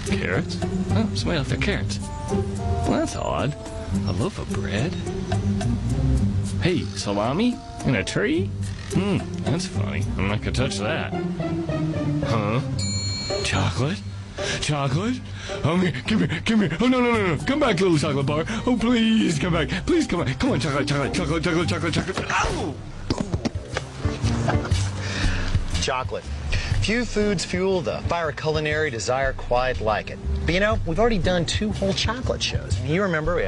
Carrots? Oh, somebody left their carrots. Well, that's odd. A loaf of bread? Hey, salami? In a tree? That's funny. I'm not gonna touch that. Huh? Chocolate? Chocolate? Oh, come here. Oh, no. Come back, little chocolate bar. Oh, please, come back. Please, come back. Come on, chocolate. Ow! Chocolate. Few foods fuel the fire of culinary desire quite like it. But you know, we've already done 2 whole chocolate shows. And you remember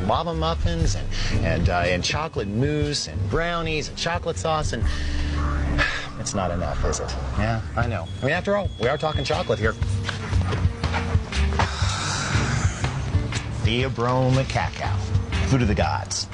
lava muffins and chocolate mousse and brownies and chocolate sauce, and it's not enough, is it? Yeah, I know. I mean, after all, we are talking chocolate here. Theobroma cacao, food of the gods.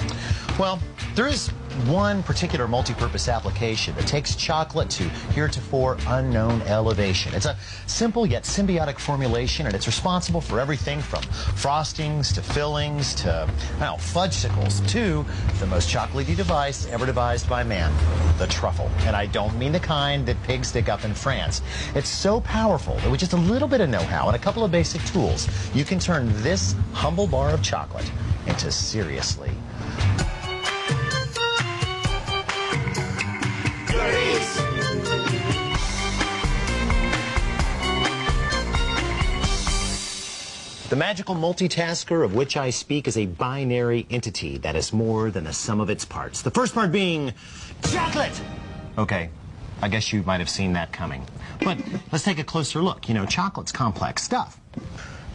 Well, there is one particular multi-purpose application that takes chocolate to heretofore unknown elevation. It's a simple yet symbiotic formulation, and it's responsible for everything from frostings to fillings to, fudgesicles to the most chocolatey device ever devised by man, the truffle. And I don't mean the kind that pigs stick up in France. It's so powerful that with just a little bit of know-how and a couple of basic tools, you can turn this humble bar of chocolate into seriously The magical multitasker of which I speak is a binary entity that is more than the sum of its parts. The first part being chocolate. Okay, I guess you might have seen that coming. But let's take a closer look. You know, chocolate's complex stuff.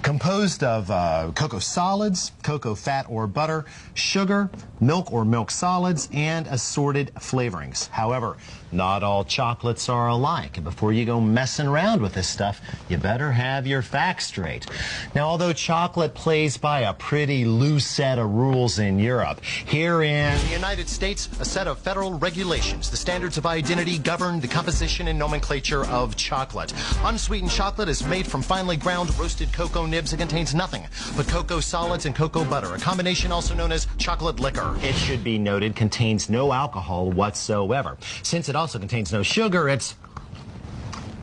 Composed of cocoa solids, cocoa fat or butter, sugar, milk or milk solids, and assorted flavorings. However, not all chocolates are alike, and before you go messing around with this stuff, you better have your facts straight. Now, although chocolate plays by a pretty loose set of rules in Europe, here in the United States, a set of federal regulations, the standards of identity govern the composition and nomenclature of chocolate. Unsweetened chocolate is made from finely ground roasted cocoa nibs. It contains nothing but cocoa solids and cocoa butter, a combination also known as chocolate liquor. It should be noted contains no alcohol whatsoever. Since it also contains no sugar, it's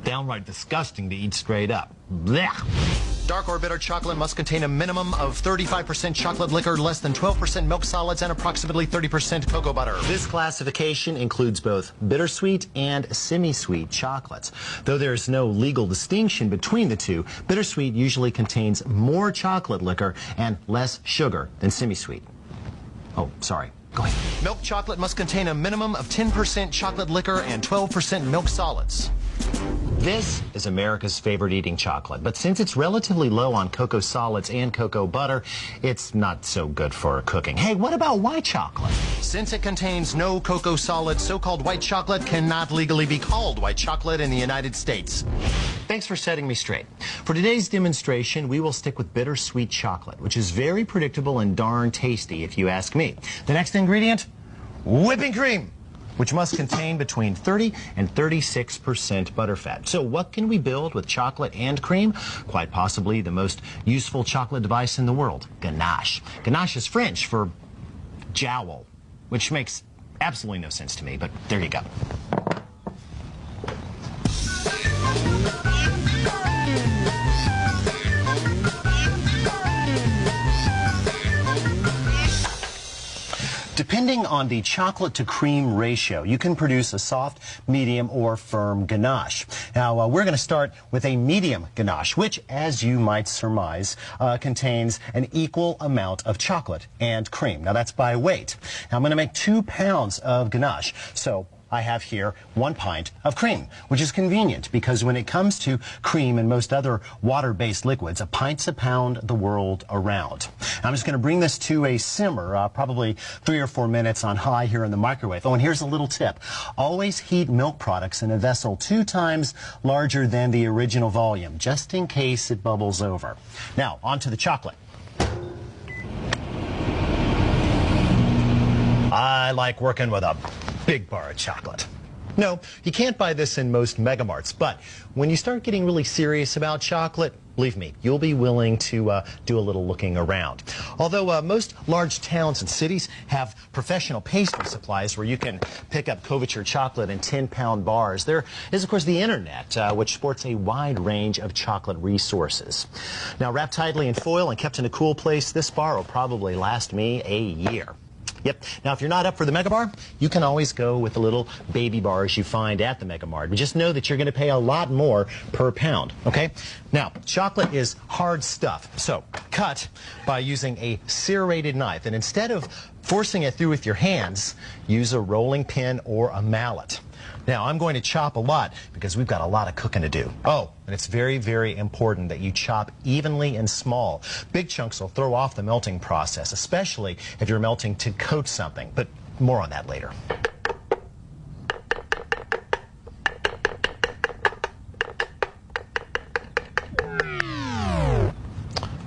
downright disgusting to eat straight up. Blech. Dark or bitter chocolate must contain a minimum of 35% chocolate liquor, less than 12% milk solids, and approximately 30% cocoa butter. This classification includes both bittersweet and semi-sweet chocolates. Though there's no legal distinction between the two, bittersweet usually contains more chocolate liquor and less sugar than semi-sweet. Oh, sorry. Go ahead. Milk chocolate must contain a minimum of 10% chocolate liquor and 12% milk solids. This is America's favorite eating chocolate, but since it's relatively low on cocoa solids and cocoa butter, it's not so good for cooking. Hey, what about white chocolate? Since it contains no cocoa solids, so-called white chocolate cannot legally be called white chocolate in the United States. Thanks for setting me straight. For today's demonstration, we will stick with bittersweet chocolate, which is very predictable and darn tasty if you ask me. The next ingredient, whipping cream, which must contain between 30 and 36% butterfat. So what can we build with chocolate and cream? Quite possibly the most useful chocolate device in the world, ganache. Ganache is French for jowl, which makes absolutely no sense to me, but there you go. Depending on the chocolate to cream ratio, you can produce a soft, medium, or firm ganache. Now, we're going to start with a medium ganache, which, as you might surmise, contains an equal amount of chocolate and cream. Now, that's by weight. Now, I'm going to make 2 pounds of ganache. So I have here 1 pint of cream, which is convenient because when it comes to cream and most other water-based liquids, a pint's a pound the world around. I'm just going to bring this to a simmer, probably 3 or 4 minutes on high here in the microwave. Oh, and here's a little tip. Always heat milk products in a vessel 2 times larger than the original volume, just in case it bubbles over. Now, on to the chocolate. I like working with a big bar of chocolate. No, you can't buy this in most megamarts, but when you start getting really serious about chocolate, Believe me, you'll be willing to do a little looking around. Although most large towns and cities have professional pastry supplies where you can pick up couverture chocolate in 10-pound bars, there is, of course, the internet, which sports a wide range of chocolate resources. Now, wrapped tightly in foil and kept in a cool place, this bar will probably last me a year. Yep. Now, if you're not up for the Mega Bar, you can always go with the little baby bars you find at the Mega Mart. But just know that you're going to pay a lot more per pound, okay? Now, chocolate is hard stuff, so cut by using a serrated knife. And instead of forcing it through with your hands, use a rolling pin or a mallet. Now, I'm going to chop a lot because we've got a lot of cooking to do. Oh, and it's very, very important that you chop evenly and small. Big chunks will throw off the melting process, especially if you're melting to coat something. But more on that later.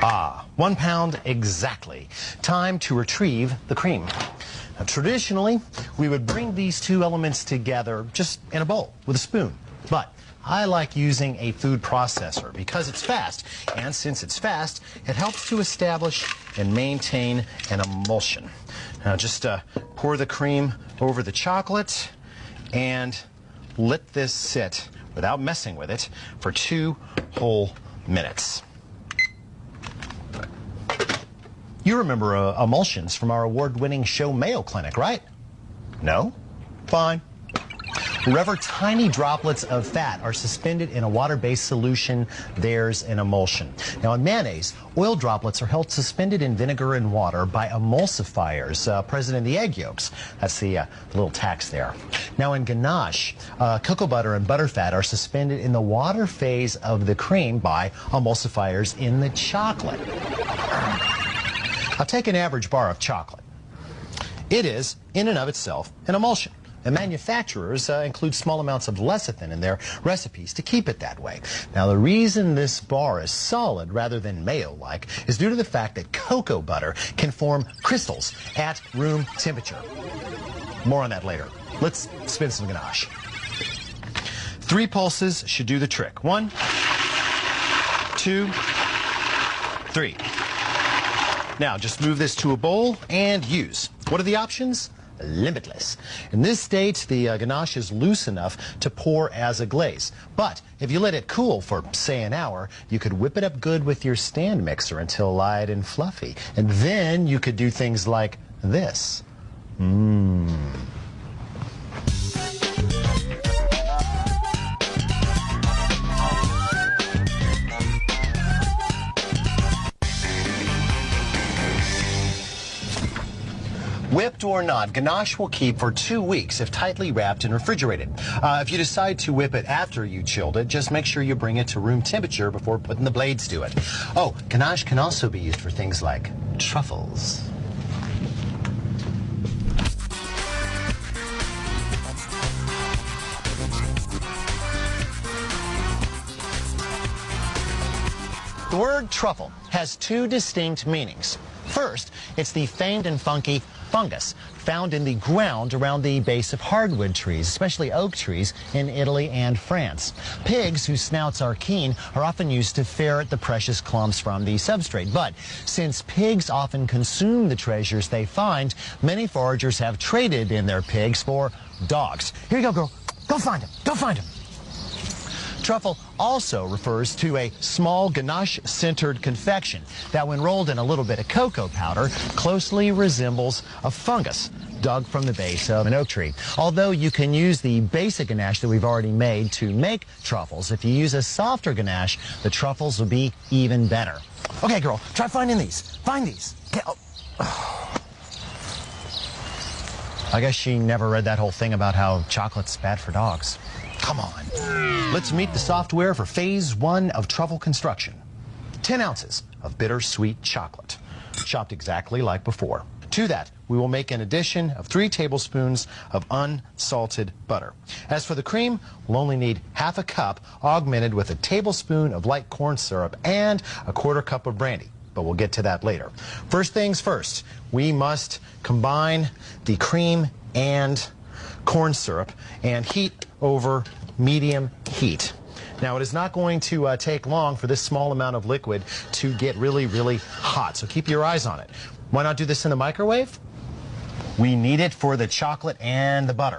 Ah, 1 pound exactly. Time to retrieve the cream. Now, traditionally, we would bring these two elements together just in a bowl with a spoon. But I like using a food processor because it's fast. And since it's fast, it helps to establish and maintain an emulsion. Now, just pour the cream over the chocolate and let this sit without messing with it for 2 whole minutes. You remember emulsions from our award-winning show Mayo Clinic, right? No? Fine. Wherever tiny droplets of fat are suspended in a water-based solution, there's an emulsion. Now, in mayonnaise, oil droplets are held suspended in vinegar and water by emulsifiers present in the egg yolks. That's the little tax there. Now, in Ganache, cocoa butter and butterfat are suspended in the water phase of the cream by emulsifiers in the chocolate. Now, take an average bar of chocolate. It is, in and of itself, an emulsion. And manufacturers include small amounts of lecithin in their recipes to keep it that way. Now, the reason this bar is solid rather than mayo-like is due to the fact that cocoa butter can form crystals at room temperature. More on that later. Let's spin some ganache. 3 pulses should do the trick. 1, 2, 3. Now, just move this to a bowl and use. What are the options? Limitless. In this state, the ganache is loose enough to pour as a glaze. But if you let it cool for, say, an hour, you could whip it up good with your stand mixer until light and fluffy. And then you could do things like this. Whipped or not, ganache will keep for 2 weeks if tightly wrapped and refrigerated. If you decide to whip it after you chilled it, just make sure you bring it to room temperature before putting the blades to it. Oh, ganache can also be used for things like truffles. The word truffle has 2 distinct meanings. First, it's the famed and funky fungus found in the ground around the base of hardwood trees, especially oak trees in Italy and France. Pigs, whose snouts are keen, are often used to ferret the precious clumps from the substrate. But since pigs often consume the treasures they find, many foragers have traded in their pigs for dogs. Here you go, girl. Go find him. Go find him. Truffle also refers to a small ganache-centered confection that, when rolled in a little bit of cocoa powder, closely resembles a fungus dug from the base of an oak tree. Although you can use the basic ganache that we've already made to make truffles, if you use a softer ganache, the truffles will be even better. Okay, girl, try finding these. Find these. I guess she never read that whole thing about how chocolate's bad for dogs. Come on. Let's meet the software for phase 1 of truffle construction. 10 ounces of bittersweet chocolate, chopped exactly like before. To that, we will make an addition of 3 tablespoons of unsalted butter. As for the cream, we'll only need half a cup, augmented with a tablespoon of light corn syrup and a 1/4 cup of brandy. But we'll get to that later. First things first, we must combine the cream and corn syrup and heat over medium heat. Now, it is not going to take long for this small amount of liquid to get really, really hot, so keep your eyes on it. Why not do this in the microwave? We need it for the chocolate and the butter.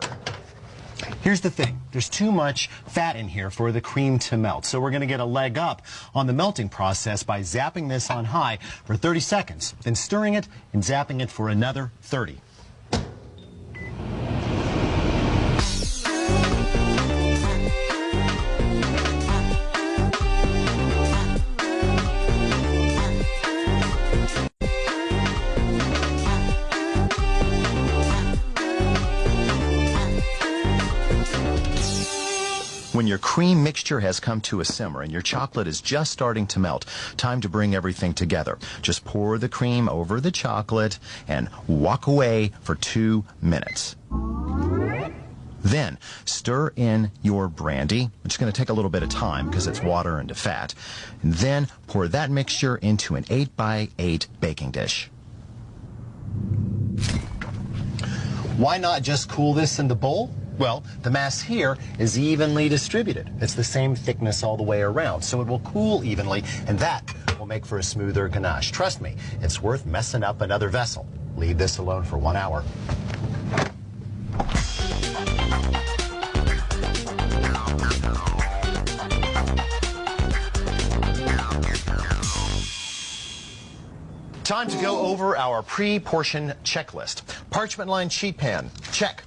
Here's the thing. There's too much fat in here for the cream to melt. So we're going to get a leg up on the melting process by zapping this on high for 30 seconds, then stirring it and zapping it for another 30. When your cream mixture has come to a simmer and your chocolate is just starting to melt, time to bring everything together. Just pour the cream over the chocolate and walk away for 2 minutes. Then stir in your brandy, which is going to take a little bit of time because it's water into fat. And then pour that mixture into an 8x8 baking dish. Why not just cool this in the bowl? Well, the mass here is evenly distributed. It's the same thickness all the way around, so it will cool evenly, and that will make for a smoother ganache. Trust me, it's worth messing up another vessel. Leave this alone for 1 hour. Time to go over our pre-portion checklist. Parchment lined sheet pan, check.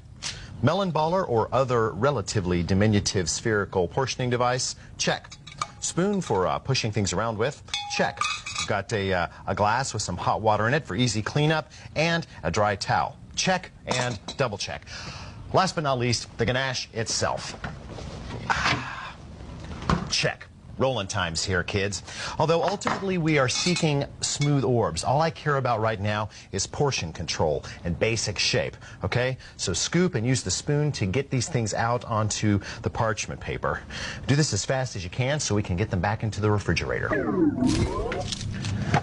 Melon baller or other relatively diminutive spherical portioning device, check. Spoon for pushing things around with, check. We've got a glass with some hot water in it for easy cleanup, and a dry towel, check and double check. Last but not least, the ganache itself. Check. Rolling times here, kids. Although ultimately we are seeking smooth orbs, all I care about right now is portion control and basic shape, okay? So scoop and use the spoon to get these things out onto the parchment paper. Do this as fast as you can so we can get them back into the refrigerator.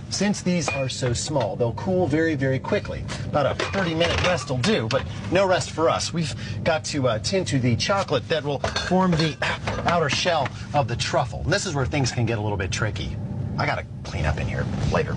Since these are so small, they'll cool very, very quickly. About a 30-minute rest will do, but no rest for us. We've got to tend to the chocolate that will form the outer shell of the truffle. And this is where things can get a little bit tricky. I gotta clean up in here later.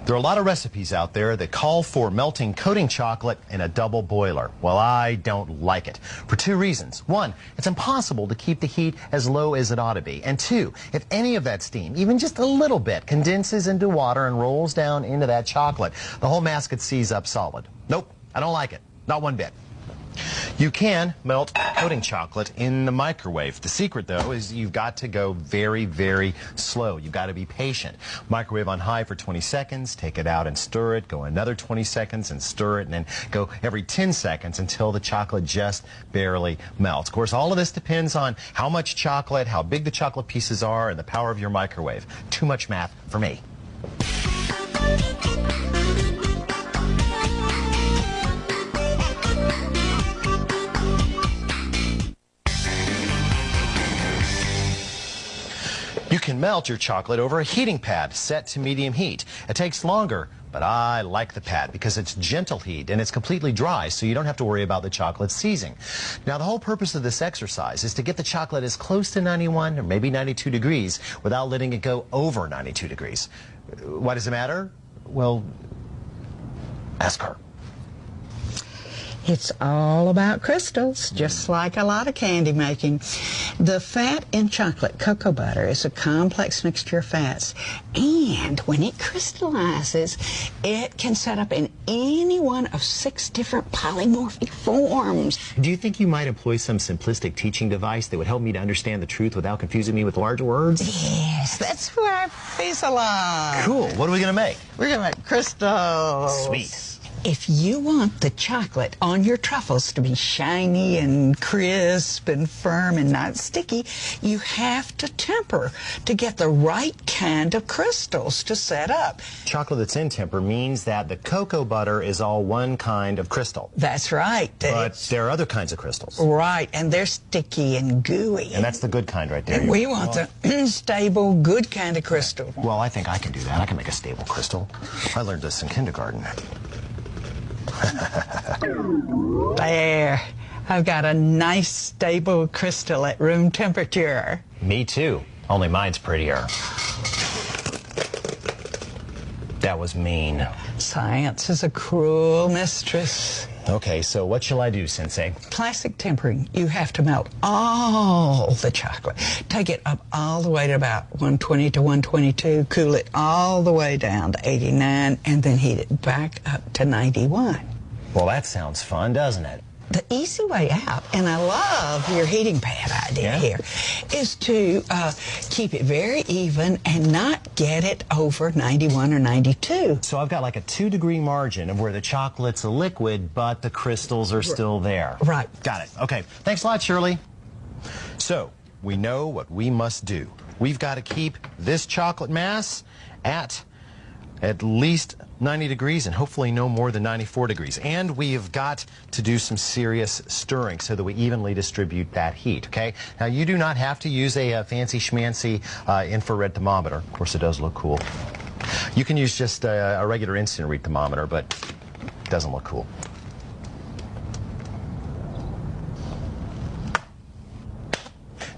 There are a lot of recipes out there that call for melting coating chocolate in a double boiler. Well, I don't like it for 2 reasons. 1, it's impossible to keep the heat as low as it ought to be. And 2, if any of that steam, even just a little bit, condenses into water and rolls down into that chocolate, the whole mass could seize up solid. Nope, I don't like it. Not one bit. You can melt coating chocolate in the microwave. The secret, though, is you've got to go very, very slow. You've got to be patient. Microwave on high for 20 seconds, take it out and stir it, go another 20 seconds and stir it, and then go every 10 seconds until the chocolate just barely melts. Of course, all of this depends on how much chocolate, how big the chocolate pieces are, and the power of your microwave. Too much math for me. You can melt your chocolate over a heating pad set to medium heat. It takes longer, but I like the pad because it's gentle heat and it's completely dry, so you don't have to worry about the chocolate seizing. Now, the whole purpose of this exercise is to get the chocolate as close to 91 or maybe 92 degrees without letting it go over 92 degrees. Why does it matter? Well, ask her. It's all about crystals, just like a lot of candy making. The fat in chocolate, cocoa butter, is a complex mixture of fats. And when it crystallizes, it can set up in any one of 6 different polymorphic forms. Do you think you might employ some simplistic teaching device that would help me to understand the truth without confusing me with large words? Yes, that's where I face a lot. Cool. What are we going to make? We're going to make crystals. Sweet. If you want the chocolate on your truffles to be shiny and crisp and firm and not sticky, you have to temper to get the right kind of crystals to set up. Chocolate that's in temper means that the cocoa butter is all one kind of crystal. That's right. But there are other kinds of crystals. Right, and they're sticky and gooey. And that's the good kind right there. And we want the stable, good kind of crystal. Well, I think I can do that. I can make a stable crystal. I learned this in kindergarten. There. I've got a nice stable crystal at room temperature. Me too, only mine's prettier. That was mean. Science is a cruel mistress. Okay, so what shall I do, Sensei? Classic tempering. You have to melt all the chocolate. Take it up all the way to about 120 to 122, cool it all the way down to 89, and then heat it back up to 91. Well, that sounds fun, doesn't it? The easy way out, and I love your heating pad idea here, is to keep it very even and not get it over 91 or 92. So I've got like a 2-degree margin of where the chocolate's a liquid, but the crystals are still there. Right. Got it. Okay. Thanks a lot, Shirley. So we know what we must do. We've got to keep this chocolate mass at least 90 degrees and hopefully no more than 94 degrees. And we've got to do some serious stirring so that we evenly distribute that heat, okay? Now, you do not have to use a fancy schmancy infrared thermometer. Of course, it does look cool. You can use just a regular instant read thermometer, but it doesn't look cool.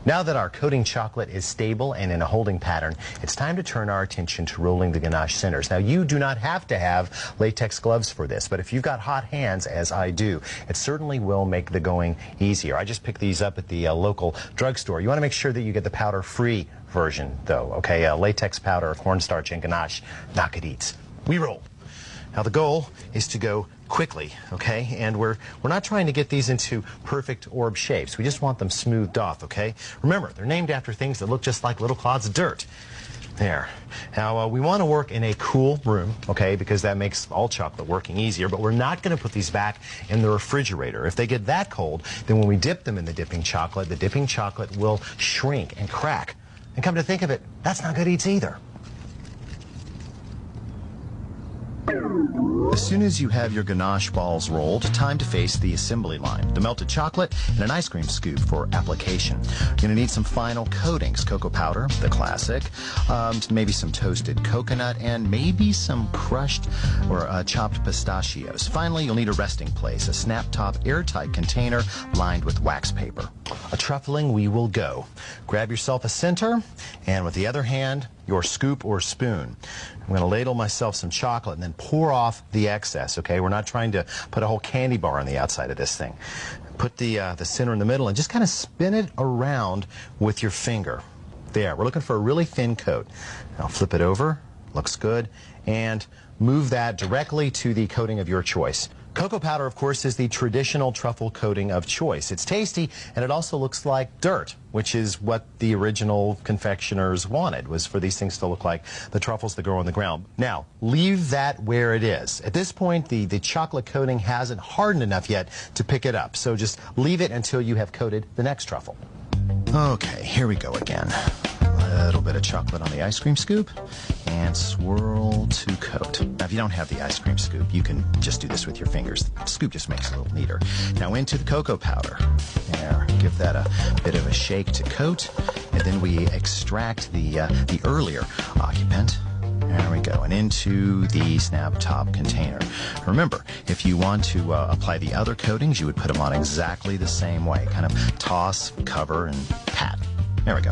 Now that our coating chocolate is stable and in a holding pattern, it's time to turn our attention to rolling the ganache centers. Now, you do not have to have latex gloves for this, but if you've got hot hands, as I do, it certainly will make the going easier. I just picked these up at the local drugstore. You want to make sure that you get the powder-free version, though, okay? Latex powder, cornstarch, and ganache, knock it eats. We roll. Now, the goal is to go quickly, okay? And we're not trying to get these into perfect orb shapes. We just want them smoothed off, okay? Remember, they're named after things that look just like little clods of dirt. There. Now, we want to work in a cool room, okay, because that makes all chocolate working easier, but we're not going to put these back in the refrigerator. If they get that cold, then when we dip them in the dipping chocolate will shrink and crack. And come to think of it, that's not good eats either. As soon as you have your ganache balls rolled, time to face the assembly line. The melted chocolate and an ice cream scoop for application. You're going to need some final coatings, cocoa powder, the classic, maybe some toasted coconut, and maybe some crushed or chopped pistachios. Finally, you'll need a resting place, a snap-top airtight container lined with wax paper. A truffling we will go. Grab yourself a center, and with the other hand, your scoop or spoon. I'm going to ladle myself some chocolate and then pour off the excess, okay? We're not trying to put a whole candy bar on the outside of this thing. Put the center in the middle and just kind of spin it around with your finger. There, we're looking for a really thin coat. Now flip it over, looks good, and move that directly to the coating of your choice. Cocoa powder, of course, is the traditional truffle coating of choice. It's tasty, and it also looks like dirt, which is what the original confectioners wanted, was for these things to look like the truffles that grow on the ground. Now, leave that where it is. At this point, the chocolate coating hasn't hardened enough yet to pick it up, so just leave it until you have coated the next truffle. Okay, here we go again. A little bit of chocolate on the ice cream scoop and swirl to coat. Now, if you don't have the ice cream scoop, you can just do this with your fingers. The scoop just makes it a little neater. Now into the cocoa powder. There, give that a bit of a shake to coat, and then we extract the earlier occupant. There we go, and into the snap top container. Remember, if you want to apply the other coatings, you would put them on exactly the same way. Kind of toss, cover, and pat. There we go.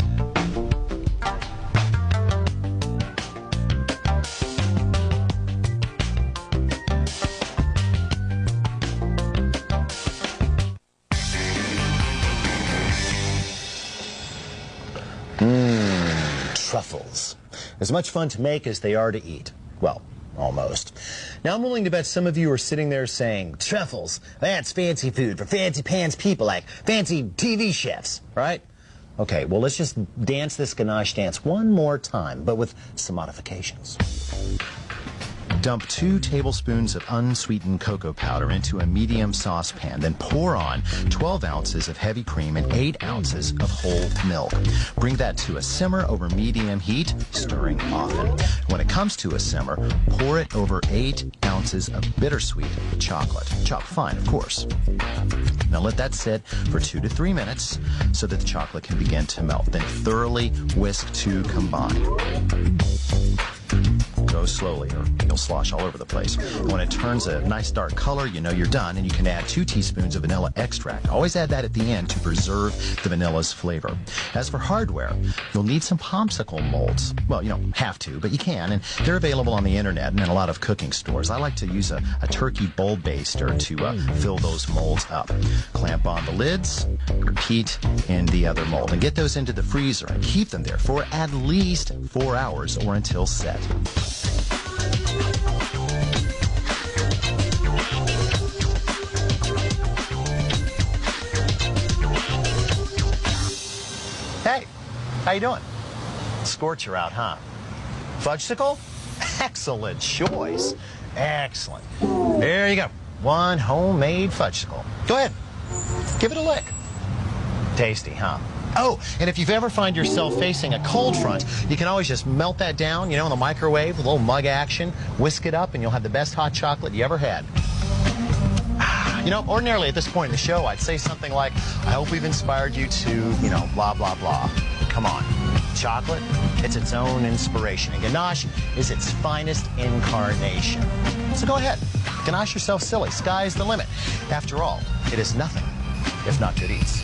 Truffles. As much fun to make as they are to eat. Well, almost. Now, I'm willing to bet some of you are sitting there saying, truffles, that's fancy food for fancy pants people like fancy TV chefs, right? Okay, well, let's just dance this ganache dance one more time, but with some modifications. Dump 2 tablespoons of unsweetened cocoa powder into a medium saucepan. Then pour on 12 ounces of heavy cream and 8 ounces of whole milk. Bring that to a simmer over medium heat, stirring often. When it comes to a simmer, pour it over 8 ounces of bittersweet chocolate. Chopped fine, of course. Now let that sit for 2 to 3 minutes so that the chocolate can begin to melt. Then thoroughly whisk to combine. Go go slowly or you'll slosh all over the place. And when it turns a nice dark color, you know you're done, and you can add 2 teaspoons of vanilla extract. Always add that at the end to preserve the vanilla's flavor. As for hardware, you'll need some popsicle molds. Well, you don't have to, but you can, and they're available on the internet and in a lot of cooking stores. I like to use a turkey bowl baster to fill those molds up. Clamp on the lids, repeat in the other mold, and get those into the freezer and keep them there for at least 4 hours or until set. Hey, how you doing? Scorcher out, huh? Fudgesicle? Excellent choice. Excellent. There you go. One homemade fudgesicle. Go ahead. Give it a lick. Tasty, huh? Oh, and if you've ever find yourself facing a cold front, you can always just melt that down, you know, in the microwave, a little mug action, whisk it up, and you'll have the best hot chocolate you ever had. You know, ordinarily at this point in the show, I'd say something like, I hope we've inspired you to, you know, blah, blah, blah. Come on. Chocolate, it's its own inspiration, and Ganache is its finest incarnation. So go ahead, Ganache yourself silly. Sky's the limit. After all, it is nothing if not good eats.